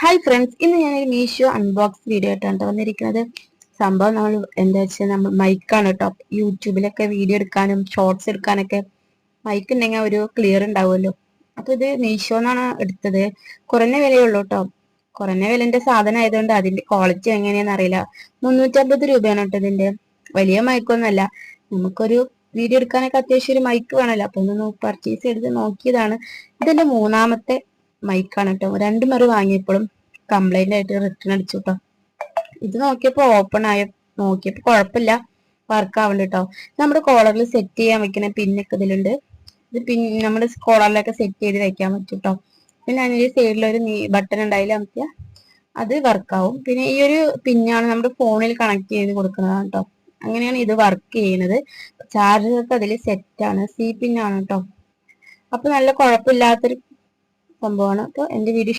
Hi friends, ഇന്ന് ഞാനൊരു Meesho unbox video ആയിട്ടാണ് വന്നിരിക്കുന്നത്. സംഭവം നമ്മൾ എന്താ വെച്ചാൽ നമ്മൾ മൈക്കാണ് കേട്ടോ. യൂട്യൂബിലൊക്കെ വീഡിയോ എടുക്കാനും ഷോർട്സ് എടുക്കാനൊക്കെ മൈക്ക് ഉണ്ടെങ്കിൽ ഒരു ക്ലിയർ ഉണ്ടാവുമല്ലോ. അപ്പൊ ഇത് മീഷോന്നാണ് എടുത്തത്. കുറഞ്ഞ വിലയുള്ളൂ കേട്ടോ. കുറഞ്ഞ വിലന്റെ സാധനം ആയതുകൊണ്ട് അതിന്റെ ക്വാളിറ്റി എങ്ങനെയാണെന്ന് അറിയില്ല. 350 രൂപയാണ് കേട്ടോ ഇതിന്റെ. വലിയ മൈക്കൊന്നുമല്ല. നമുക്കൊരു വീഡിയോ എടുക്കാനൊക്കെ അത്യാവശ്യം ഒരു മൈക്ക് വേണമല്ലോ. അപ്പൊ ഒന്ന് പർച്ചേസ് ചെയ്ത് നോക്കിയതാണ്. ഇതിന്റെ മൂന്നാമത്തെ മൈക്കാണ് കേട്ടോ. 2 മറി വാങ്ങിയപ്പോഴും കംപ്ലൈന്റ് ആയിട്ട് റിട്ടേൺ അടിച്ചു കേട്ടോ. ഇത് നോക്കിയപ്പോ ഓപ്പൺ ആയ നോക്കിയപ്പോ കുഴപ്പമില്ല, വർക്ക് ആവുന്നുണ്ട് കേട്ടോ. നമ്മുടെ കോളറിൽ സെറ്റ് ചെയ്യാൻ വെക്കുന്ന പിന്നൊക്കെ ഇതിലുണ്ട്. ഇത് നമ്മുടെ കോളറിലൊക്കെ സെറ്റ് ചെയ്ത് വെക്കാൻ പറ്റും കേട്ടോ. പിന്നെ അതിന്റെ സൈഡിലൊരു ബട്ടൺ ഉണ്ടായാലും നമുക്ക് അത് വർക്കാവും. പിന്നെ ഈ ഒരു പിന്നാണ് നമ്മുടെ ഫോണിൽ കണക്ട് ചെയ്ത് കൊടുക്കുന്നതാണ് കേട്ടോ. അങ്ങനെയാണ് ഇത് വർക്ക് ചെയ്യുന്നത്. ചാർജറൊക്കെ അതിൽ സെറ്റാണ്. സി പിന്നാണ് കേട്ടോ. അപ്പൊ നല്ല കുഴപ്പമില്ലാത്തൊരു സംഭവമാണ്. അപ്പോൾ എന്റെ വീഡിയോ